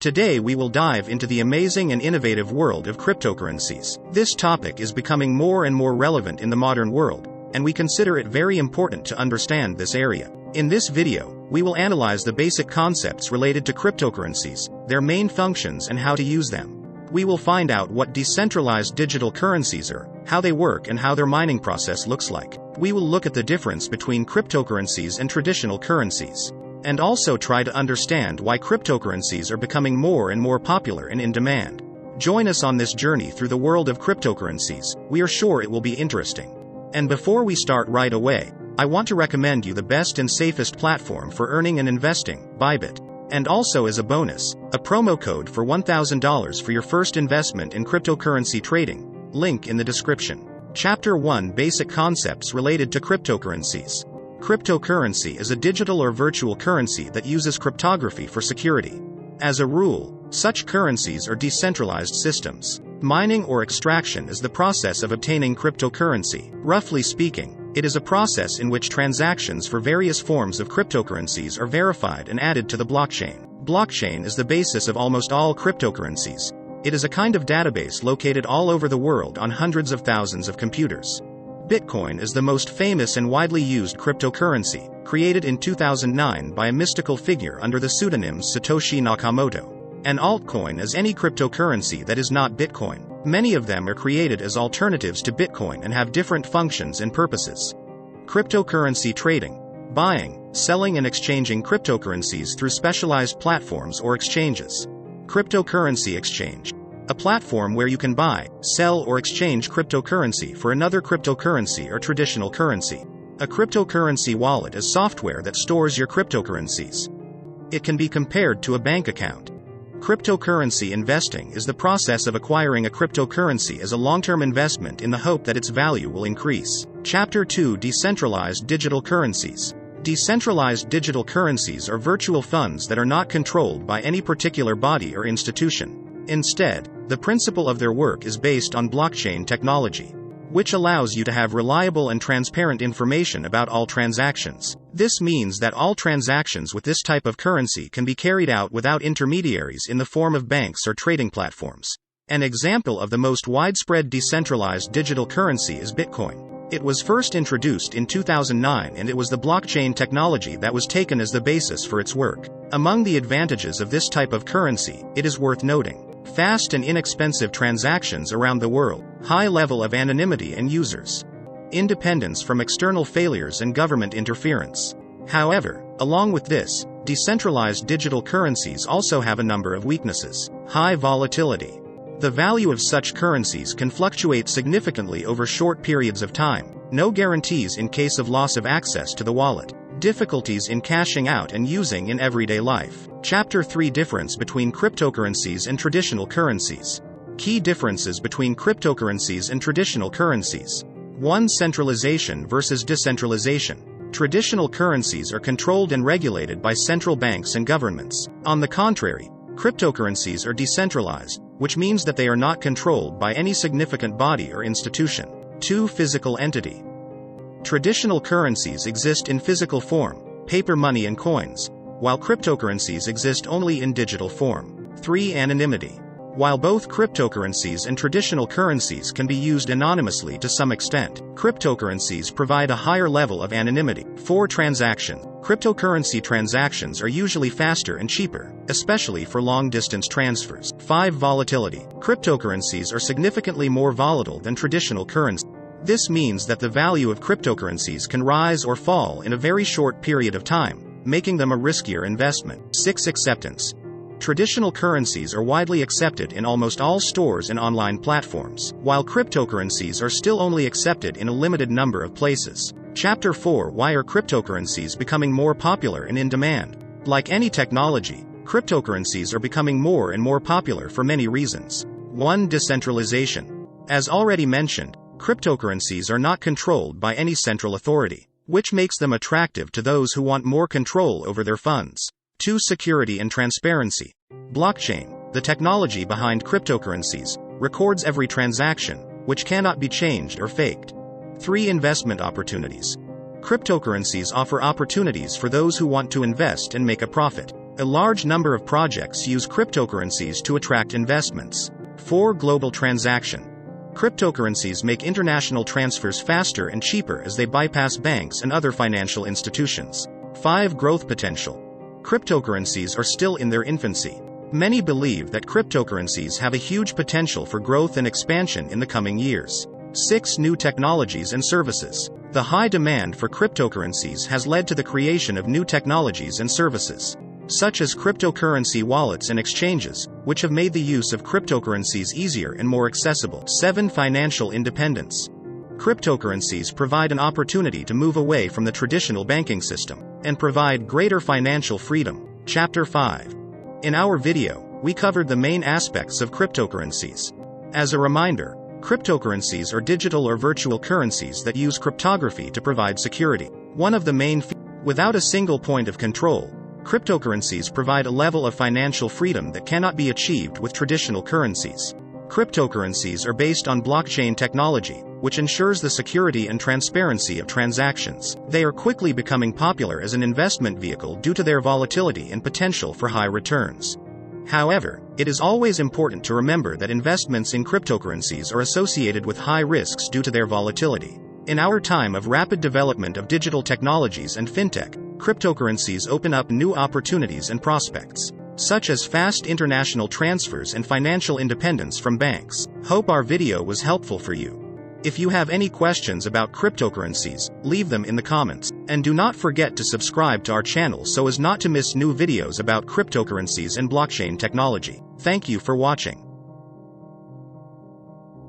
Today we will dive into the amazing and innovative world of cryptocurrencies. This topic is becoming more and more relevant in the modern world, and we consider it very important to understand this area. In this video, we will analyze the basic concepts related to cryptocurrencies, their main functions and how to use them. We will find out what decentralized digital currencies are, how they work and how their mining process looks like. We will look at the difference between cryptocurrencies and traditional currencies, and also try to understand why cryptocurrencies are becoming more and more popular and in demand. Join us on this journey through the world of cryptocurrencies. We are sure it will be interesting. And before we start right away, I want to recommend you the best and safest platform for earning and investing, Bybit. And also as a bonus, a promo code for $1,000 for your first investment in cryptocurrency trading. Link in the description. Chapter 1: Basic Concepts Related to Cryptocurrencies. Cryptocurrency is a digital or virtual currency that uses cryptography for security. As a rule, such currencies are decentralized systems. Mining or extraction is the process of obtaining cryptocurrency. Roughly speaking, it is a process in which transactions for various forms of cryptocurrencies are verified and added to the blockchain. Blockchain is the basis of almost all cryptocurrencies. It is a kind of database located all over the world on hundreds of thousands of computers. Bitcoin is the most famous and widely used cryptocurrency, created in 2009 by a mystical figure under the pseudonyms Satoshi Nakamoto. An altcoin is any cryptocurrency that is not Bitcoin. Many of them are created as alternatives to Bitcoin and have different functions and purposes. Cryptocurrency trading: buying, selling and exchanging cryptocurrencies through specialized platforms or exchanges. Cryptocurrency exchange: a platform where you can buy, sell or exchange cryptocurrency for another cryptocurrency or traditional currency. A cryptocurrency wallet is software that stores your cryptocurrencies. It can be compared to a bank account. Cryptocurrency investing is the process of acquiring a cryptocurrency as a long-term investment in the hope that its value will increase. Chapter 2: Decentralized Digital Currencies. Decentralized digital currencies are virtual funds that are not controlled by any particular body or institution. Instead, the principle of their work is based on blockchain technology, which allows you to have reliable and transparent information about all transactions. This means that all transactions with this type of currency can be carried out without intermediaries in the form of banks or trading platforms. An example of the most widespread decentralized digital currency is Bitcoin. It was first introduced in 2009 and it was the blockchain technology that was taken as the basis for its work. Among the advantages of this type of currency, it is worth noting: fast and inexpensive transactions around the world, high level of anonymity and users, independence from external failures and government interference. However, along with this, decentralized digital currencies also have a number of weaknesses. High volatility. The value of such currencies can fluctuate significantly over short periods of time. No guarantees in case of loss of access to the wallet. Difficulties in cashing out and using in everyday life. Chapter 3: Difference between cryptocurrencies and traditional currencies. Key differences between cryptocurrencies and traditional currencies. 1. Centralization versus decentralization. Traditional currencies are controlled and regulated by central banks and governments. On the contrary, cryptocurrencies are decentralized, which means that they are not controlled by any significant body or institution. 2. Physical entity. Traditional currencies exist in physical form, paper money and coins, while cryptocurrencies exist only in digital form. 3. Anonymity. While both cryptocurrencies and traditional currencies can be used anonymously to some extent, cryptocurrencies provide a higher level of anonymity. 4. Transaction. Cryptocurrency transactions are usually faster and cheaper, especially for long-distance transfers. 5. Volatility. Cryptocurrencies are significantly more volatile than traditional currencies. This means that the value of cryptocurrencies can rise or fall in a very short period of time, making them a riskier investment. 6. Acceptance. Traditional currencies are widely accepted in almost all stores and online platforms, while cryptocurrencies are still only accepted in a limited number of places. Chapter 4: Why are cryptocurrencies becoming more popular and in demand? Like any technology, cryptocurrencies are becoming more and more popular for many reasons. 1. Decentralization. As already mentioned, cryptocurrencies are not controlled by any central authority, which makes them attractive to those who want more control over their funds. 2. Security and transparency. Blockchain, the technology behind cryptocurrencies, records every transaction, which cannot be changed or faked. 3. Investment opportunities. Cryptocurrencies offer opportunities for those who want to invest and make a profit. A large number of projects use cryptocurrencies to attract investments. 4. Global transaction. Cryptocurrencies make international transfers faster and cheaper as they bypass banks and other financial institutions. 5. Growth potential. Cryptocurrencies are still in their infancy. Many believe that cryptocurrencies have a huge potential for growth and expansion in the coming years. 6. New technologies and services. The high demand for cryptocurrencies has led to the creation of new technologies and services, such as cryptocurrency wallets and exchanges, which have made the use of cryptocurrencies easier and more accessible. 7. Financial independence. Cryptocurrencies provide an opportunity to move away from the traditional banking system and provide greater financial freedom. Chapter 5. In our video, we covered the main aspects of cryptocurrencies. As a reminder, cryptocurrencies are digital or virtual currencies that use cryptography to provide security. One of the main without a single point of control, cryptocurrencies provide a level of financial freedom that cannot be achieved with traditional currencies. Cryptocurrencies are based on blockchain technology, which ensures the security and transparency of transactions. They are quickly becoming popular as an investment vehicle due to their volatility and potential for high returns. However, it is always important to remember that investments in cryptocurrencies are associated with high risks due to their volatility. In our time of rapid development of digital technologies and fintech, cryptocurrencies open up new opportunities and prospects, such as fast international transfers and financial independence from banks. Hope our video was helpful for you. If you have any questions about cryptocurrencies, leave them in the comments. And do not forget to subscribe to our channel so as not to miss new videos about cryptocurrencies and blockchain technology. Thank you for watching.